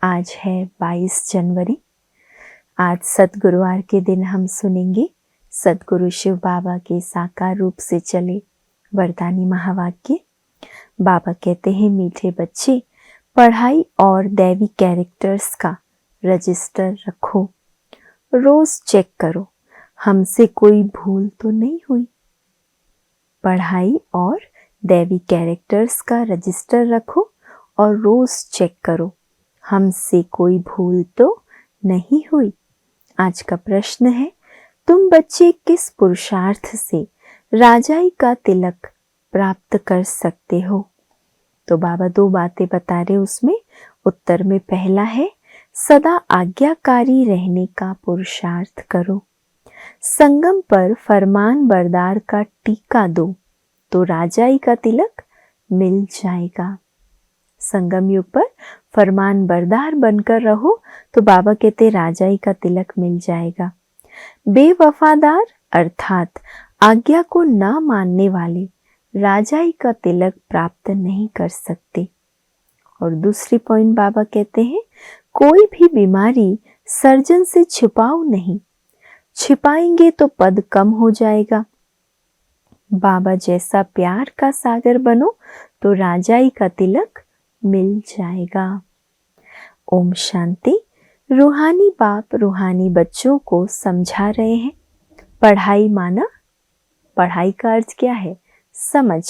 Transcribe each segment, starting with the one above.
आज है 22 जनवरी। आज सतगुरुवार के दिन हम सुनेंगे सतगुरु शिव बाबा के साकार रूप से चले वरदानी महावाक्य। बाबा कहते हैं, मीठे बच्चे, पढ़ाई और दैवी कैरेक्टर्स का रजिस्टर रखो, रोज चेक करो हमसे कोई भूल तो नहीं हुई। पढ़ाई और दैवी कैरेक्टर्स का रजिस्टर रखो और रोज चेक करो हमसे कोई भूल तो नहीं हुई। आज का प्रश्न है, तुम बच्चे किस पुरुषार्थ से राजाई का तिलक प्राप्त कर सकते हो? तो बाबा दो बातें बता रहे उसमें। उत्तर में पहला है, सदा आज्ञाकारी रहने का पुरुषार्थ करो। संगम पर फरमान बरदार का टीका दो तो राजाई का तिलक मिल जाएगा। संगम युग पर फरमान बरदार बनकर रहो तो बाबा कहते राजाई का तिलक मिल जाएगा। बेवफादार अर्थात आज्ञा को न मानने वाले राजाई का तिलक प्राप्त नहीं कर सकते। और दूसरी पॉइंट बाबा कहते हैं, कोई भी बीमारी सर्जन से छिपाओ नहीं, छिपाएंगे तो पद कम हो जाएगा। बाबा जैसा प्यार का सागर बनो तो राजाई का तिलक मिल जाएगा। ओम शांति। रूहानी बाप रूहानी बच्चों को समझा रहे हैं, पढ़ाई माना, पढ़ाई का अर्थ क्या है? समझ।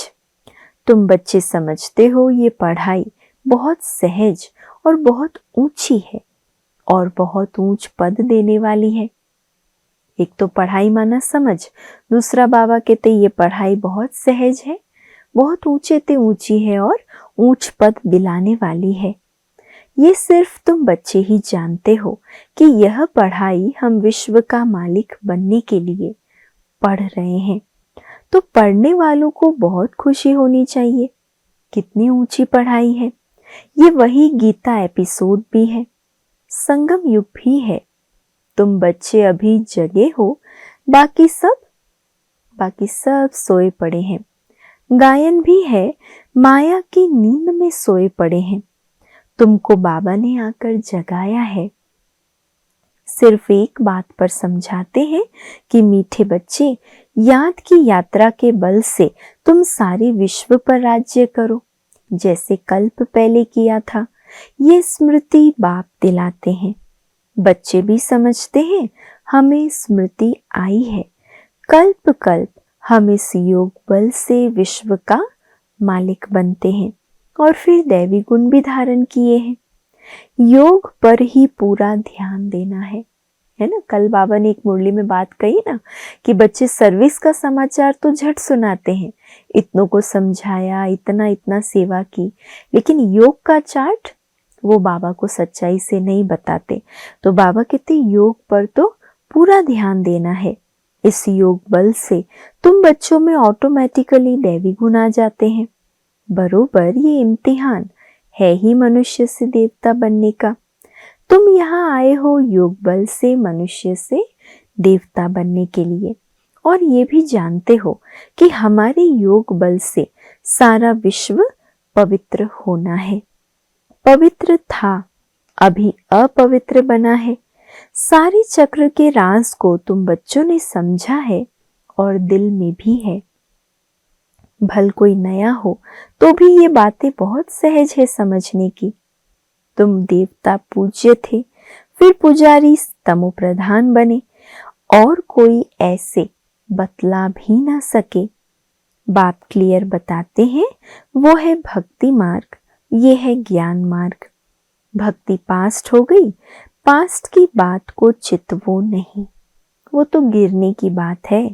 तुम बच्चे समझते हो ये पढ़ाई बहुत सहज और बहुत ऊंची है और बहुत ऊंच पद देने वाली है। एक तो पढ़ाई माना समझ, दूसरा बाबा कहते ये पढ़ाई बहुत सहज है, बहुत ऊंचे ते ऊंची है और ऊंच पद दिलाने वाली है। ये सिर्फ तुम बच्चे ही जानते हो कि यह पढ़ाई हम विश्व का मालिक बनने के लिए पढ़ रहे हैं। तो पढ़ने वालों को बहुत खुशी होनी चाहिए। कितनी ऊंची पढ़ाई है। ये वही गीता एपिसोड भी है, संगम युग भी है। तुम बच्चे अभी जगे हो, बाकी सब सोए पड़े हैं। गायन भी है, माया की नींद में सोए पड़े हैं। तुमको बाबा ने आकर जगाया है। सिर्फ एक बात पर समझाते हैं कि मीठे बच्चे, याद की यात्रा के बल से तुम सारे विश्व पर राज्य करो, जैसे कल्प पहले किया था। ये स्मृति बाप दिलाते हैं। बच्चे भी समझते हैं हमें स्मृति आई है। कल्प कल्प हम इस योग बल से विश्व का मालिक बनते हैं और फिर दैवी गुण भी धारण किए हैं। योग पर ही पूरा ध्यान देना है ना। कल बाबा ने एक मुरली में बात कही ना कि बच्चे सर्विस का समाचार तो झट सुनाते हैं, इतनों को समझाया, इतना सेवा की, लेकिन योग का चार्ट वो बाबा को सच्चाई से नहीं बताते। तो बाबा कहते योग पर तो पूरा ध्यान देना है। इस योग बल से तुम बच्चों में ऑटोमेटिकली दैवी गुण आ जाते हैं। बरोबर ये इम्तिहान है ही मनुष्य से देवता बनने का। तुम यहाँ आए हो योग बल से मनुष्य से देवता बनने के लिए, और ये भी जानते हो कि हमारे योग बल से सारा विश्व पवित्र होना है। पवित्र था, अभी अपवित्र बना है। सारे चक्र के राज को तुम बच्चों ने समझा है और दिल में भी है। भल कोई नया हो तो भी ये बातें बहुत सहज है समझने की। तुम देवता पूज्य थे, फिर पुजारी तमो प्रधान बने, और कोई ऐसे बतला भी ना सके। बाप क्लियर बताते हैं, वो है भक्ति मार्ग, ये है ज्ञान मार्ग। भक्ति पास्ट हो गई, पास्ट की बात को चितवो नहीं, वो तो गिरने की बात है।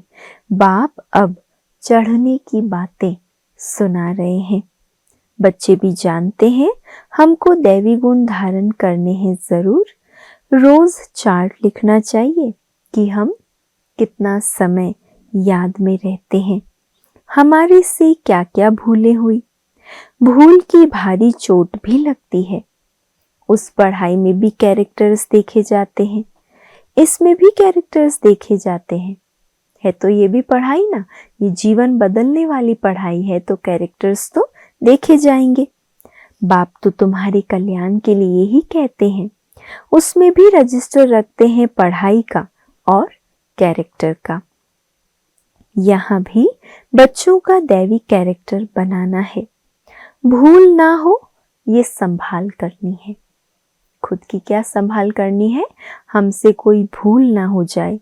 बाप अब चढ़ने की बातें सुना रहे हैं। बच्चे भी जानते हैं हमको दैवी गुण धारण करने हैं जरूर। रोज चार्ट लिखना चाहिए कि हम कितना समय याद में रहते हैं, हमारे से क्या क्या भूलें हुई। भूल की भारी चोट भी लगती है। उस पढ़ाई में भी कैरेक्टर्स देखे जाते हैं, इसमें भी कैरेक्टर्स देखे जाते हैं। है तो ये भी पढ़ाई ना, ये जीवन बदलने वाली पढ़ाई है, तो कैरेक्टर्स तो देखे जाएंगे। बाप तो तुम्हारे कल्याण के लिए ही कहते हैं। उसमें भी रजिस्टर रखते हैं पढ़ाई का और कैरेक्टर का। यहाँ भी बच्चों का दैवी कैरेक्टर बनाना है। भूल ना हो ये संभाल करनी है। खुद की क्या संभाल करनी है? हमसे कोई भूल ना हो जाए।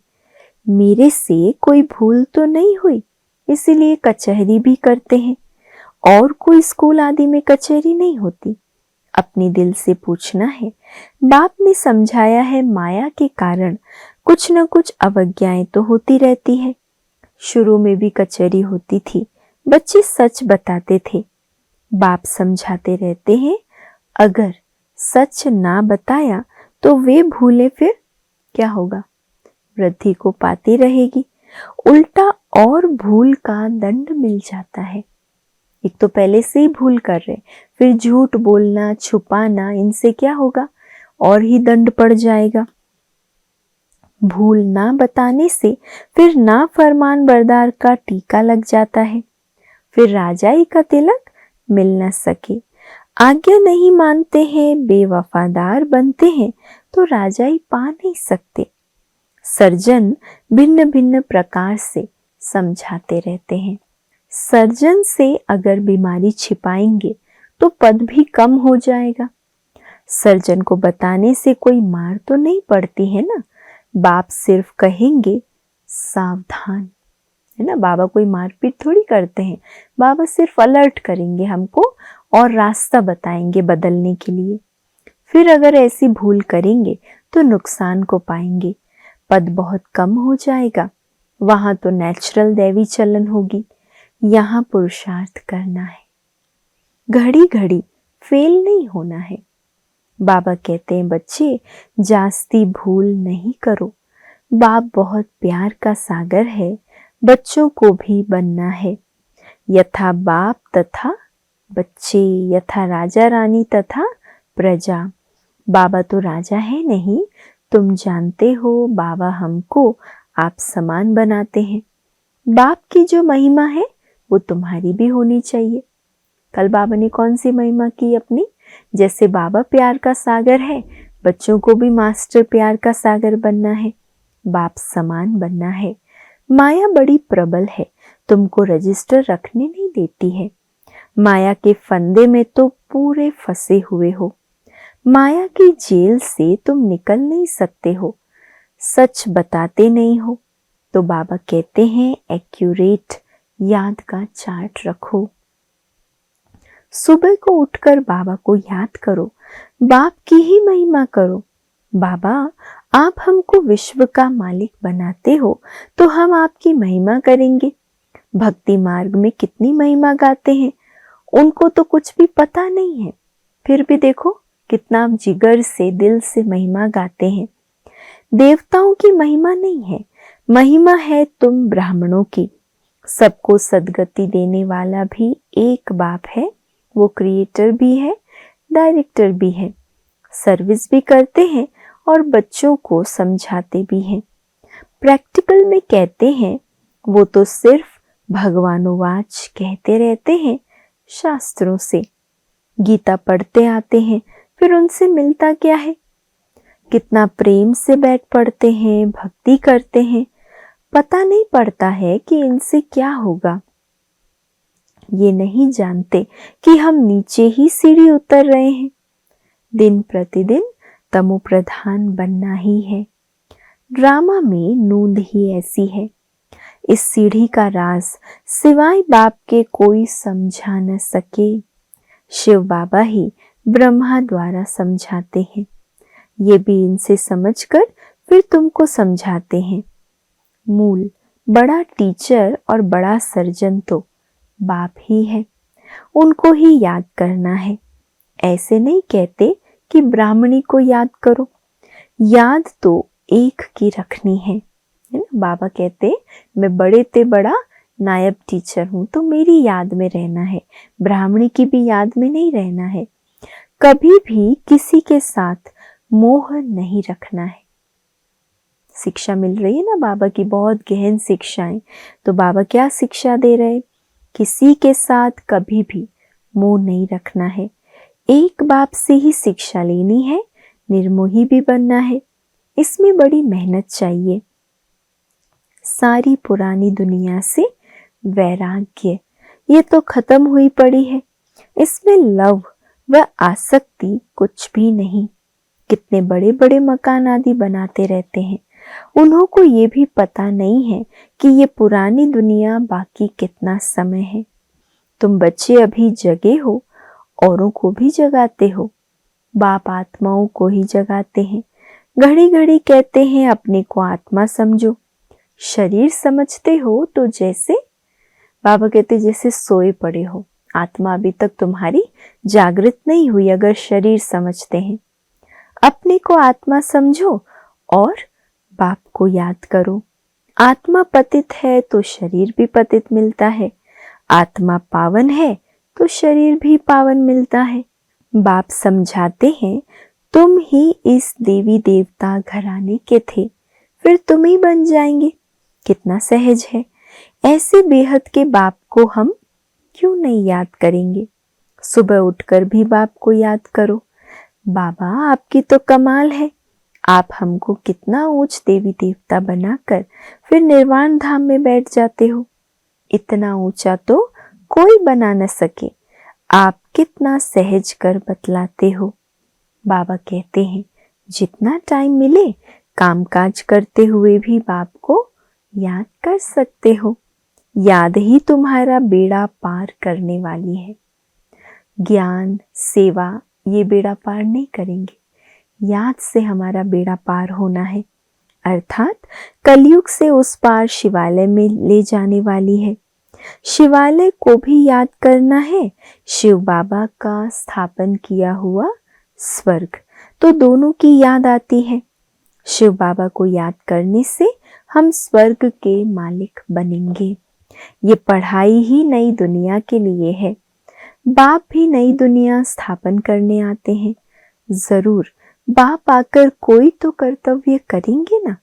मेरे से कोई भूल तो नहीं हुई, इसीलिए कचहरी भी करते हैं। और कोई स्कूल आदि में कचहरी नहीं होती। अपने दिल से पूछना है। बाप ने समझाया है, माया के कारण कुछ न कुछ अवज्ञाएं तो होती रहती है। शुरू में भी कचहरी होती थी, बच्चे सच बताते थे। बाप समझाते रहते हैं, अगर सच ना बताया तो वे भूले फिर क्या होगा? वृद्धि को पाती रहेगी। उल्टा और भूल का दंड मिल जाता है। एक तो पहले से ही भूल कर रहे, फिर झूठ बोलना, छुपाना, इनसे क्या होगा? और ही दंड पड़ जाएगा। भूल ना बताने से फिर ना फरमान बरदार का टीका लग जाता है। फिर राजाई का तिलक मिल न सके। आज्ञा नहीं मानते हैं, बेवफादार बनते हैं तो राजाई पा नहीं सकते। सर्जन भिन्न भिन्न प्रकार से समझाते रहते हैं। सर्जन से अगर बीमारी छिपाएंगे तो पद भी कम हो जाएगा। सर्जन को बताने से कोई मार तो नहीं पड़ती है ना। बाप सिर्फ कहेंगे सावधान, है ना। बाबा कोई मारपीट थोड़ी करते हैं। बाबा सिर्फ अलर्ट करेंगे हमको और रास्ता बताएंगे बदलने के लिए। फिर अगर ऐसी भूल करेंगे तो नुकसान को पाएंगे। पद बहुत कम हो जाएगा। वहां तो नेचुरल दैवी चलन होगी। यहाँ पुरुषार्थ करना है। घड़ी घड़ी फेल नहीं होना है। बाबा कहते हैं, बच्चे जास्ती भूल नहीं करो। बाप बहुत प्यार का सागर है। बच्चों को भी बनना है। यथा बाप तथा बच्चे, यथा राजा रानी तथा प्रजा। बाबा तो राजा है नहीं, तुम जानते हो। बाबा हमको आप समान बनाते हैं। बाप की जो महिमा है वो तुम्हारी भी होनी चाहिए। कल बाबा ने कौन सी महिमा की अपनी? जैसे बाबा प्यार का सागर है, बच्चों को भी मास्टर प्यार का सागर बनना है। बाप समान बनना है। माया बड़ी प्रबल है, तुमको रजिस्टर रखने नहीं देती है। माया के फंदे में तो पूरे फंसे हुए हो। माया की जेल से तुम निकल नहीं सकते हो। सच बताते नहीं हो तो बाबा कहते हैं, एक्यूरेट याद का चार्ट रखो। सुबह को उठकर बाबा को याद करो। बाप की ही महिमा करो। बाबा, आप हमको विश्व का मालिक बनाते हो तो हम आपकी महिमा करेंगे। भक्ति मार्ग में कितनी महिमा गाते हैं, उनको तो कुछ भी पता नहीं है, फिर भी देखो कितना जिगर से, दिल से महिमा गाते हैं। देवताओं की महिमा नहीं है, महिमा है तुम ब्राह्मणों की। सबको सद्गति देने वाला भी एक बाप है। वो क्रिएटर भी है, डायरेक्टर भी है। सर्विस भी करते हैं और बच्चों को समझाते भी हैं। प्रैक्टिकल में कहते हैं, वो तो सिर्फ भगवानोवाच कहते रहते हैं शास्त्रों से। गीता पढ़ते आते हैं, फिर उनसे मिलता क्या है? कितना प्रेम से बैठ पढ़ते हैं, भक्ति करते हैं। पता नहीं पड़ता है कि इनसे क्या होगा। ये नहीं जानते कि हम नीचे ही सीढ़ी उतर रहे हैं। दिन प्रतिदिन तमो प्रधान बनना ही है। ड्रामा में नूंद ही ऐसी है। इस सीढ़ी का राज सिवाय बाप के कोई समझा न सके। शिव बाबा ही ब्रह्मा द्वारा समझाते हैं। ये भी इनसे समझकर फिर तुमको समझाते हैं। मूल बड़ा टीचर और बड़ा सर्जन तो बाप ही है। उनको ही याद करना है। ऐसे नहीं कहते कि ब्राह्मणी को याद करो। याद तो एक की रखनी है ना। बाबा कहते, मैं बड़े ते बड़ा नायब टीचर हूं, तो मेरी याद में रहना है, ब्राह्मणी की भी याद में नहीं रहना है। कभी भी किसी के साथ मोह नहीं रखना है। शिक्षा मिल रही है ना बाबा की, बहुत गहन शिक्षाएं। तो बाबा क्या शिक्षा दे रहे? किसी के साथ कभी भी मोह नहीं रखना है। एक बाप से ही शिक्षा लेनी है, निर्मोही भी बनना है। इसमें बड़ी मेहनत चाहिए। सारी पुरानी दुनिया से वैराग्य ये तो खत्म हुई पड़ी है। इसमें लव व आसक्ति कुछ भी नहीं। कितने बड़े बड़े मकान आदि बनाते रहते हैं। उन्हों को ये भी पता नहीं है कि ये पुरानी दुनिया बाकी कितना समय है। तुम बच्चे अभी जगे हो, औरों को भी जगाते हो। बाप आत्माओं को ही जगाते हैं। घड़ी घड़ी कहते हैं अपने को आत्मा समझो। शरीर समझते हो तो जैसे बाबा कहते जैसे सोए पड़े हो। आत्मा अभी तक तुम्हारी जागृत नहीं हुई अगर शरीर समझते हैं। अपने को आत्मा समझो और बाप को याद करो। आत्मा पतित है तो शरीर भी पतित मिलता है। आत्मा पावन है तो शरीर भी पावन मिलता है। बाप समझाते हैं तुम ही इस देवी देवता घराने के थे, फिर तुम ही बन जाएंगे। कितना सहज है। ऐसे बेहद के बाप को हम क्यों नहीं याद करेंगे। सुबह उठकर भी बाप को याद करो। बाबा आपकी तो कमाल है। आप हमको कितना ऊंच देवी देवता बनाकर फिर निर्वाण धाम में बैठ जाते हो। इतना ऊंचा तो कोई बना न सके। आप कितना सहज कर बतलाते हो। बाबा कहते हैं जितना टाइम मिले कामकाज करते हुए भी बाप को याद कर सकते हो। याद ही तुम्हारा बेड़ा पार करने वाली है। ज्ञान सेवा ये बेड़ा पार नहीं करेंगे। याद से हमारा बेड़ा पार होना है। अर्थात कलयुग से उस पार शिवालय में ले जाने वाली है। शिवालय को भी याद करना है, शिव बाबा का स्थापन किया हुआ स्वर्ग, तो दोनों की याद आती है। शिव बाबा को याद करने से हम स्वर्ग के मालिक बनेंगे। ये पढ़ाई ही नई दुनिया के लिए है। बाप भी नई दुनिया स्थापन करने आते हैं। जरूर बाप आकर कोई तो कर्तव्य करेंगे ना।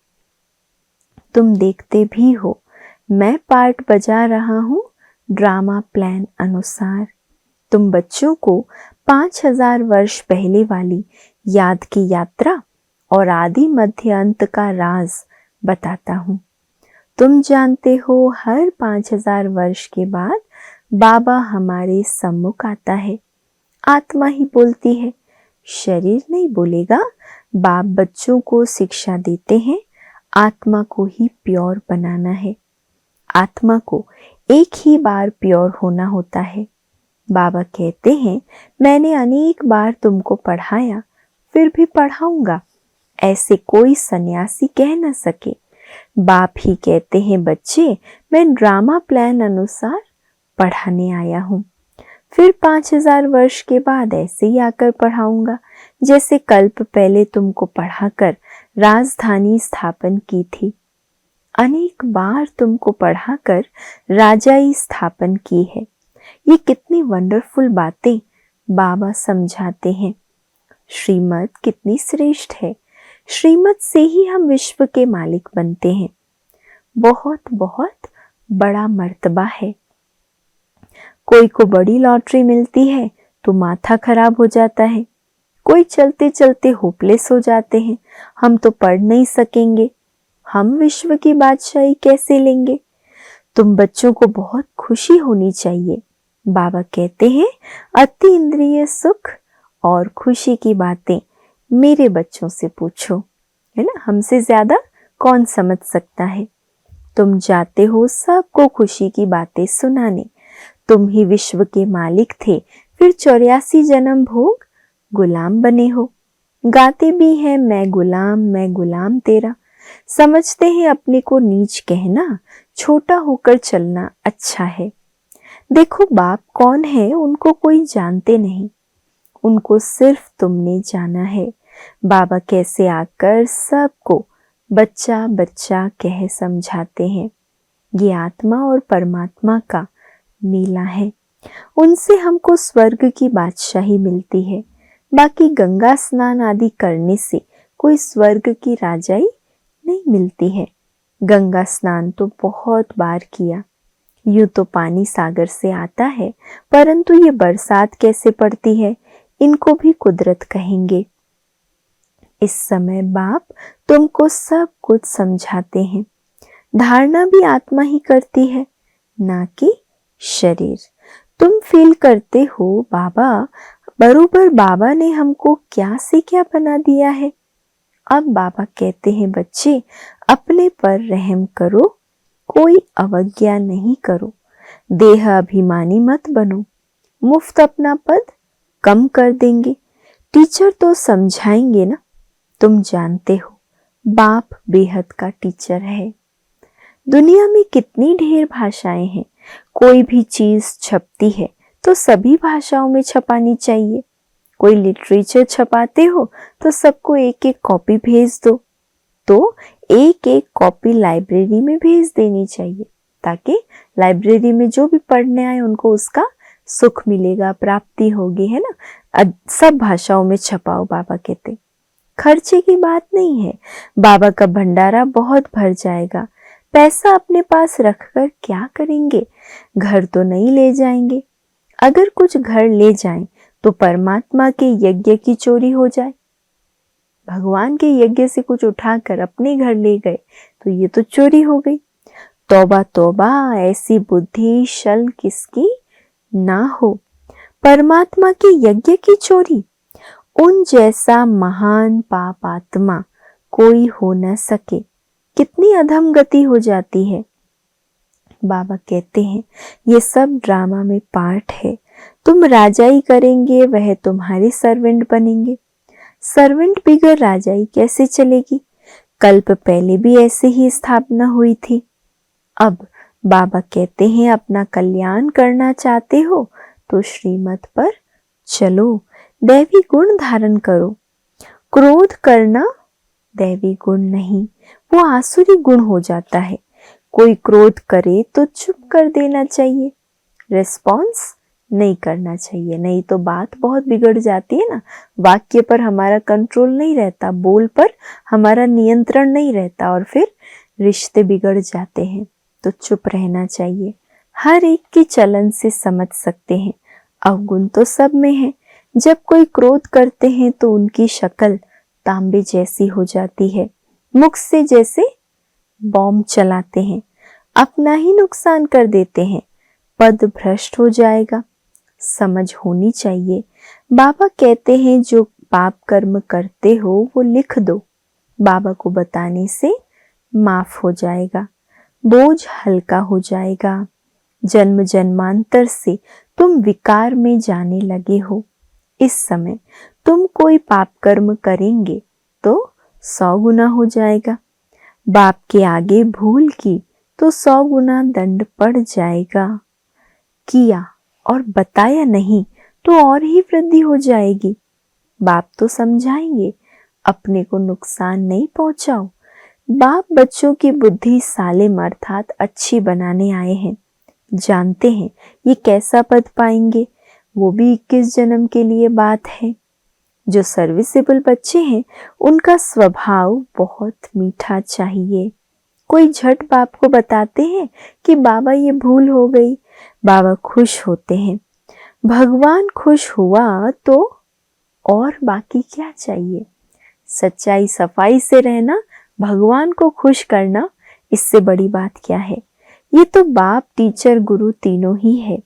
तुम देखते भी हो मैं पार्ट बजा रहा हूँ ड्रामा प्लान अनुसार। तुम बच्चों को 5000 वर्ष पहले वाली याद की यात्रा और आदि मध्य अंत का राज बताता हूँ। तुम जानते हो हर 5000 वर्ष के बाद बाबा हमारे सम्मुख आता है। आत्मा ही बोलती है, शरीर नहीं बोलेगा। बाप बच्चों को शिक्षा देते हैं आत्मा को ही प्योर बनाना है। आत्मा को एक ही बार प्योर होना होता है। बाबा कहते हैं मैंने अनेक बार तुमको पढ़ाया फिर भी पढ़ाऊंगा। ऐसे कोई सन्यासी कह न सके। बाप ही कहते हैं बच्चे मैं ड्रामा प्लान अनुसार पढ़ाने आया हूँ। फिर 5000 वर्ष के बाद ऐसे ही आकर पढ़ाऊंगा जैसे कल्प पहले तुमको पढ़ाकर राजधानी स्थापन की थी। अनेक बार तुमको पढ़ाकर राजाई स्थापन की है। ये कितनी वंडरफुल बातें बाबा समझाते हैं। श्रीमत कितनी श्रेष्ठ है। श्रीमत से ही हम विश्व के मालिक बनते हैं। बहुत बहुत बड़ा मर्तबा है। कोई को बड़ी लॉटरी मिलती है तो माथा खराब हो जाता है। कोई चलते चलते होपलेस हो जाते हैं। हम तो पढ़ नहीं सकेंगे, हम विश्व की बादशाही कैसे लेंगे। तुम बच्चों को बहुत खुशी होनी चाहिए। बाबा कहते हैं अति इंद्रिय सुख और खुशी की बातें मेरे बच्चों से पूछो, है ना। हमसे ज्यादा कौन समझ सकता है। तुम जाते हो सबको खुशी की बातें सुनाने। तुम ही विश्व के मालिक थे, फिर 84 जन्म भोग गुलाम बने हो। गाते भी हैं मैं गुलाम तेरा। समझते हैं अपने को नीच कहना, छोटा होकर चलना अच्छा है। देखो बाप कौन है उनको कोई जानते नहीं, उनको सिर्फ तुमने जाना है। बाबा कैसे आकर सबको बच्चा बच्चा कह समझाते हैं। ये आत्मा और परमात्मा का मेला है। उनसे हमको स्वर्ग की बादशाही मिलती है। बाकी गंगा स्नान आदि करने से कोई स्वर्ग की राजाई नहीं मिलती है। गंगा स्नान तो बहुत बार किया। यूं तो पानी सागर से आता है, परंतु ये बरसात कैसे पड़ती है इनको भी कुदरत कहेंगे। इस समय बाप तुमको सब कुछ समझाते हैं। धारणा भी आत्मा ही करती है, ना कि शरीर। तुम फील करते हो बाबा, बरोबर बाबा ने हमको क्या से क्या बना दिया है। अब बाबा कहते हैं बच्चे, अपने पर रहम करो, कोई अवज्ञा नहीं करो, देह अभिमानी मत बनो। मुफ्त अपना पद कम कर देंगे, टीचर तो समझाएंगे ना। तुम जानते हो बाप बेहद का टीचर है। दुनिया में कितनी ढेर भाषाएं हैं, कोई भी चीज छपती है तो सभी भाषाओं में छपानी चाहिए। कोई लिटरेचर छपाते हो तो सबको एक एक कॉपी भेज दो, तो एक एक कॉपी लाइब्रेरी में भेज देनी चाहिए, ताकि लाइब्रेरी में जो भी पढ़ने आए उनको उसका सुख मिलेगा, प्राप्ति होगी, है ना। सब भाषाओं में छपाओ, बाबा कहते। खर्चे की बात नहीं है, बाबा का भंडारा बहुत भर जाएगा। पैसा अपने पास रखकर क्या करेंगे, घर तो नहीं ले जाएंगे। अगर कुछ घर ले जाएं तो परमात्मा के यज्ञ की चोरी हो जाए। भगवान के यज्ञ से कुछ उठाकर अपने घर ले गए तो ये तो चोरी हो गई। तौबा तौबा, ऐसी बुद्धि शल किसकी ना हो। परमात्मा के यज्ञ की चोरी, उन जैसा महान पाप आत्मा कोई हो न सके। कितनी अधम गति हो जाती है। बाबा कहते हैं ये सब ड्रामा में पार्ट है। तुम राजाई करेंगे, वह तुम्हारे सर्वेंट बनेंगे। सर्वेंट बिगर राजाई कैसे चलेगी। कल्प पहले भी ऐसे ही स्थापना हुई थी। अब बाबा कहते हैं अपना कल्याण करना चाहते हो तो श्रीमत पर चलो, दैवी गुण धारण करो। क्रोध करना दैवी गुण नहीं, वो आसुरी गुण हो जाता है। कोई क्रोध करे तो चुप कर देना चाहिए, रिस्पॉन्स नहीं करना चाहिए, नहीं तो बात बहुत बिगड़ जाती है ना। वाक्य पर हमारा कंट्रोल नहीं रहता, बोल पर हमारा नियंत्रण नहीं रहता और फिर रिश्ते बिगड़ जाते हैं। तो चुप रहना चाहिए। हर एक के चलन से समझ सकते हैं, अवगुण तो सब में है। जब कोई क्रोध करते हैं तो उनकी शक्ल तांबे जैसी हो जाती है, मुख से जैसे बॉम्ब चलाते हैं, अपना ही नुकसान कर देते हैं, पद भ्रष्ट हो जाएगा। समझ होनी चाहिए। बाबा कहते हैं जो पाप कर्म करते हो वो लिख दो, बाबा को बताने से माफ हो जाएगा, बोझ हल्का हो जाएगा। जन्म जन्मांतर से तुम विकार में जाने लगे हो। इस समय तुम कोई पाप कर्म करेंगे तो 100 गुना हो जाएगा। बाप के आगे भूल की तो 100 गुना दंड पड़ जाएगा। किया और बताया नहीं तो और ही वृद्धि हो जाएगी। बाप तो समझाएंगे, अपने को नुकसान नहीं पहुंचाओ। बाप बच्चों की बुद्धि सालिम अर्थात अच्छी बनाने आए हैं। जानते हैं ये कैसा पद पाएंगे, वो भी 21 जन्म के लिए बात है। जो सर्विसेबल बच्चे हैं उनका स्वभाव बहुत मीठा चाहिए। कोई झट बाप को बताते हैं कि बाबा ये भूल हो गई, बाबा खुश होते हैं। भगवान खुश हुआ तो और बाकी क्या चाहिए। सच्चाई सफाई से रहना, भगवान को खुश करना, इससे बड़ी बात क्या है। ये तो बाप टीचर गुरु तीनों ही है,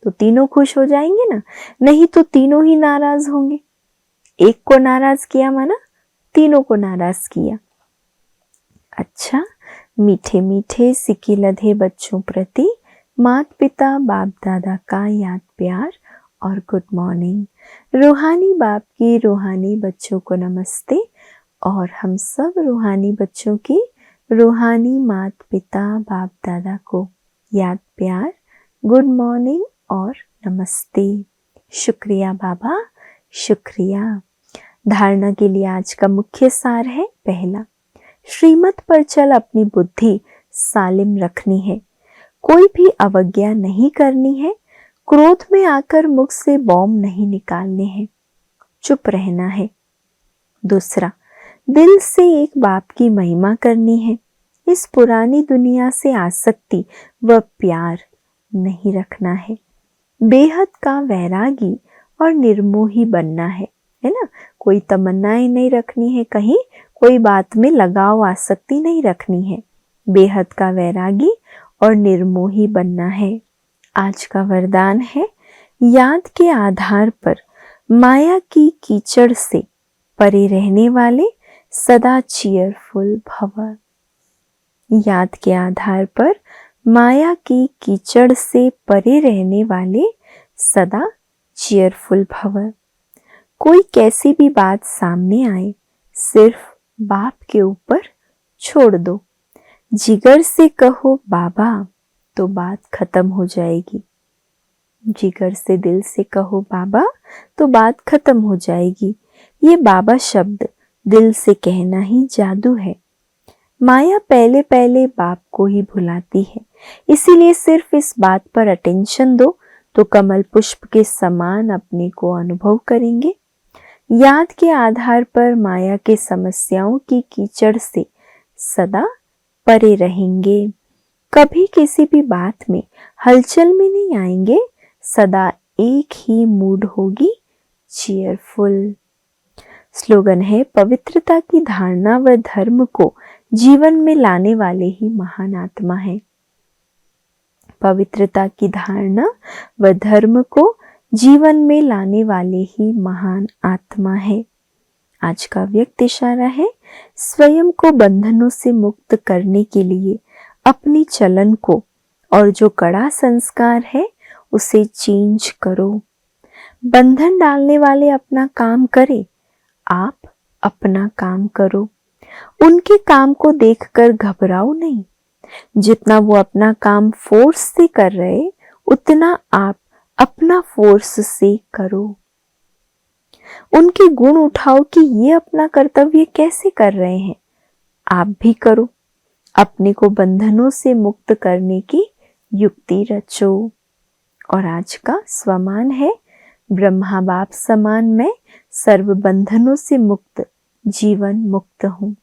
तो तीनों खुश हो जाएंगे ना, नहीं तो तीनों ही नाराज होंगे। एक को नाराज किया माना तीनों को नाराज किया। अच्छा, मीठे मीठे सिक्की लधे बच्चों प्रति माता पिता बाप दादा का याद प्यार और गुड मॉर्निंग। रूहानी बाप की रूहानी बच्चों को नमस्ते और हम सब रूहानी बच्चों की रूहानी माता पिता बाप दादा को याद प्यार, गुड मॉर्निंग और नमस्ते। शुक्रिया बाबा, शुक्रिया। धारणा के लिए आज का मुख्य सार है, पहला, श्रीमत पर चल अपनी बुद्धि सालिम रखनी है, कोई भी अवज्ञा नहीं करनी है, क्रोध में आकर मुख से बॉम्ब नहीं निकालने हैं, चुप रहना है। दूसरा, दिल से एक बाप की महिमा करनी है, इस पुरानी दुनिया से आसक्ति व प्यार नहीं रखना है। बेहद का वैरागी और निर्मोही बनना है ना। कोई तमन्नाएं नहीं रखनी है, कहीं कोई बात में लगाव आसक्ति नहीं रखनी है। बेहद का वैरागी और निर्मोही बनना है। आज का वरदान है, याद के आधार पर माया की कीचड़ से परे रहने वाले सदा चीयरफुल भव। याद के आधार पर माया की कीचड़ से परे रहने वाले सदा चीयरफुल भव। कोई कैसी भी बात सामने आए, सिर्फ बाप के ऊपर छोड़ दो। जिगर से कहो बाबा तो बात खत्म हो जाएगी। जिगर से दिल से कहो बाबा तो बात खत्म हो जाएगी। ये बाबा शब्द दिल से कहना ही जादू है। माया पहले पहले बाप को ही भुलाती है, इसीलिए सिर्फ इस बात पर अटेंशन दो तो कमल पुष्प के समान अपने को अनुभव करेंगे। याद के आधार पर माया के समस्याओं की कीचड़ से सदा परे रहेंगे। कभी किसी भी बात में हलचल में नहीं आएंगे। सदा एक ही मूड होगी, चीयरफुल। स्लोगन है, पवित्रता की धारणा व धर्म को जीवन में लाने वाले ही महान आत्मा है। पवित्रता की धारणा व धर्म को जीवन में लाने वाले ही महान आत्मा है। आज का व्यक्त इशारा है, स्वयं को बंधनों से मुक्त करने के लिए अपनी चलन को और जो कड़ा संस्कार है उसे चेंज करो। बंधन डालने वाले अपना काम करें, आप अपना काम करो। उनके काम को देखकर घबराओ नहीं। जितना वो अपना काम फोर्स से कर रहे, उतना आप अपना फोर्स से करो। उनके गुण उठाओ कि ये अपना कर्तव्य कैसे कर रहे हैं, आप भी करो। अपने को बंधनों से मुक्त करने की युक्ति रचो। और आज का स्वमान है, ब्रह्मा बाप समान मैं सर्व बंधनों से मुक्त जीवन मुक्त हूँ।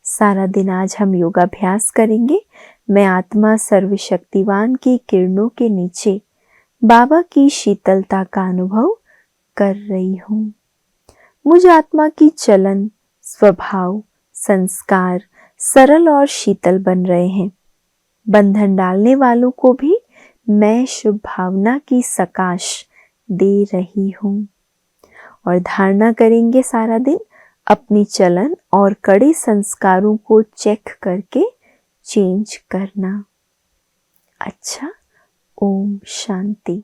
सारा दिन आज हम योगाभ्यास करेंगे। मैं आत्मा सर्वशक्तिवान की किरणों के नीचे बाबा की शीतलता का अनुभव कर रही हूँ। मुझ आत्मा की चलन, स्वभाव, संस्कार सरल और शीतल बन रहे हैं। बंधन डालने वालों को भी मैं शुभ भावना की सकाश दे रही हूँ। और धारणा करेंगे सारा दिन, अपनी चलन और कड़े संस्कारों को चेक करके चेंज करना। अच्छा, ओम शांति।